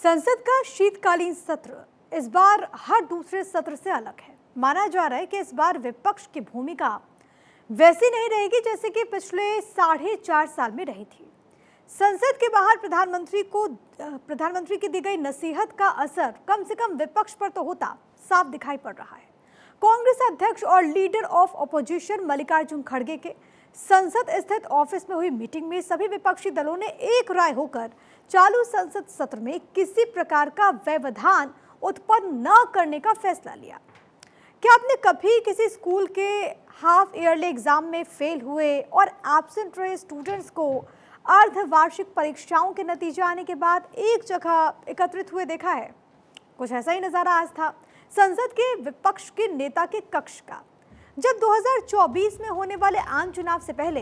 संसद का शीतकालीन सत्र इस बार हर दूसरे सत्र से अलग है। माना जा रहा है कि इस बार विपक्ष की भूमिका वैसी नहीं रहेगी जैसे कि पिछले 4.5 साल में रही थी। संसद के बाहर प्रधानमंत्री की दी गई नसीहत का असर कम से कम विपक्ष पर तो होता साफ दिखाई पड़ रहा है। कांग्रेस अध्यक्ष और लीडर ऑफ ऑपोजिशन मल्लिकार्जुन खड़गे के संसद स्थित ऑफिस में हुई मीटिंग में सभी विपक्षी दलों ने एक राय होकर चालू संसद सत्र में किसी प्रकार का व्यवधान उत्पन्न न करने का फैसला लिया। क्या आपने कभी किसी स्कूल के हाफ ईयरली एग्जाम में फेल हुए और एब्सेंट रहे स्टूडेंट्स को अर्धवार्षिक परीक्षाओं के नतीजे आने के बाद एक जगह एकत्रित हुए देखा है? कुछ ऐसा ही नजारा आज था संसद के विपक्ष के नेता के कक्ष का, जब 2024 में होने वाले आम चुनाव से पहले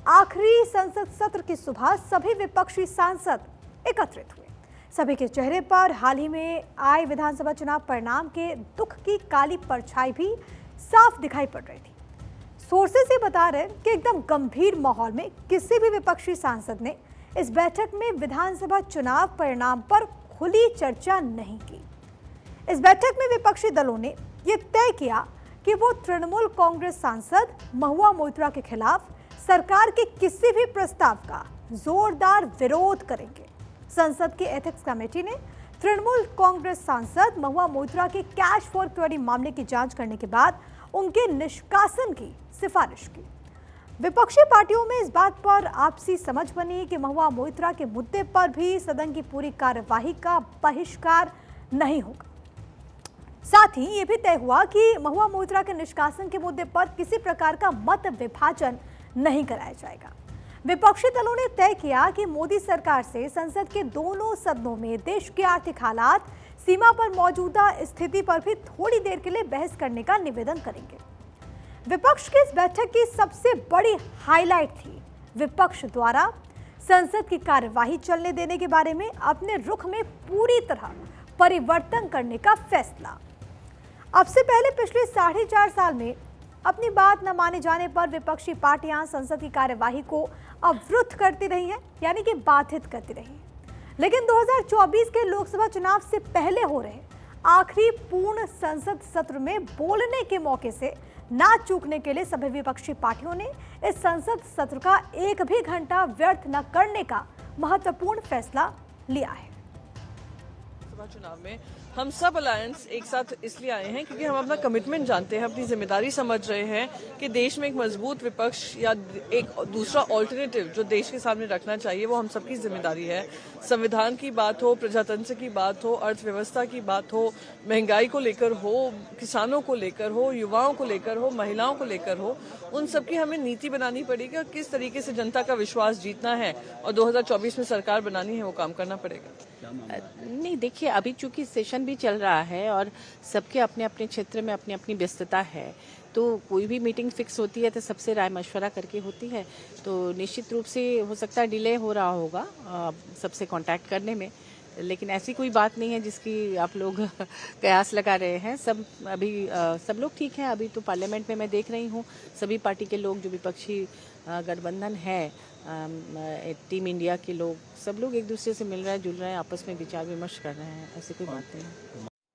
आखिरी संसद सत्र की सुबह सभी विपक्षी सांसद एकत्रित हुए। सभी के चेहरे पर हाल ही में आए विधानसभा चुनाव परिणाम के दुख की काली परछाई भी साफ दिखाई पड़ रही थी। सोर्सेस ये बता रहे हैं कि एकदम गंभीर माहौल में किसी भी विपक्षी सांसद ने इस बैठक में विधानसभा चुनाव परिणाम पर खुली चर्चा नहीं की। इस बैठक में विपक्षी दलों ने यह तय किया कि वो तृणमूल कांग्रेस सांसद महुआ मोइत्रा के खिलाफ सरकार के किसी भी प्रस्ताव का जोरदार विरोध करेंगे। संसद की एथिक्स कमेटी ने तृणमूल कांग्रेस सांसद महुआ मोइत्रा के कैश फॉर क्वेरी मामले की जांच करने के बाद उनके निष्कासन की सिफारिश की। विपक्षी पार्टियों में इस बात पर आपसी समझ बनी कि महुआ मोइत्रा के मुद्दे पर भी सदन की पूरी कार्यवाही का बहिष्कार नहीं होगा। साथ ही ये भी तय हुआ कि महुआ मोइत्रा के निष्कासन के मुद्दे पर किसी प्रकार का मत विभाजन नहीं कराया जाएगा। विपक्षी दलों ने तय किया कि मोदी सरकार से संसद के दोनों सदनों में देश के आर्थिक हालात, सीमा पर मौजूदा स्थिति पर भी थोड़ी देर के लिए बहस करने का निवेदन करेंगे। विपक्ष की इस बैठक की सबसे बड़ी हाईलाइट थी विपक्ष द्वारा संसद की कार्यवाही चलने देने के बारे में अपने रुख में पूरी तरह परिवर्तन करने का फैसला। अब से पहले पिछले 4.5 साल में अपनी बात न माने जाने पर विपक्षी पार्टियां संसद की कार्यवाही को अवरुद्ध करती रही हैं, यानी कि बाधित करती रही। लेकिन 2024 के लोकसभा चुनाव से पहले हो रहे आखिरी पूर्ण संसद सत्र में बोलने के मौके से ना चूकने के लिए सभी विपक्षी पार्टियों ने इस संसद सत्र का एक भी घंटा व्यर्थ न करने का महत्वपूर्ण फैसला लिया है। चुनाव में हम सब अलायंस एक साथ इसलिए आए हैं क्योंकि हम अपना कमिटमेंट जानते हैं, अपनी जिम्मेदारी समझ रहे हैं कि देश में एक मजबूत विपक्ष या एक दूसरा ऑल्टरनेटिव जो देश के सामने रखना चाहिए वो हम सबकी जिम्मेदारी है। संविधान की बात हो, प्रजातंत्र की बात हो, अर्थव्यवस्था की बात हो, महंगाई को लेकर हो, किसानों को लेकर हो, युवाओं को लेकर हो, महिलाओं को लेकर हो, उन सबकी हमें नीति बनानी पड़ेगी और किस तरीके से जनता का विश्वास जीतना है और 2024 में सरकार बनानी है वो काम करना पड़ेगा। नहीं, देखिए, अभी चूंकि सेशन भी चल रहा है और सबके अपने अपने क्षेत्र में अपनी अपनी व्यस्तता है, तो कोई भी मीटिंग फिक्स होती है तो सबसे राय मशवरा करके होती है। तो निश्चित रूप से हो सकता है डिले हो रहा होगा सबसे कांटेक्ट करने में, लेकिन ऐसी कोई बात नहीं है जिसकी आप लोग कयास लगा रहे हैं। सब लोग ठीक हैं। अभी तो पार्लियामेंट में मैं देख रही हूँ सभी पार्टी के लोग, जो विपक्षी गठबंधन है, टीम इंडिया के लोग, सब लोग एक दूसरे से मिल रहे हैं, जुल रहे हैं, आपस में विचार विमर्श कर रहे हैं। ऐसी कोई बात नहीं है।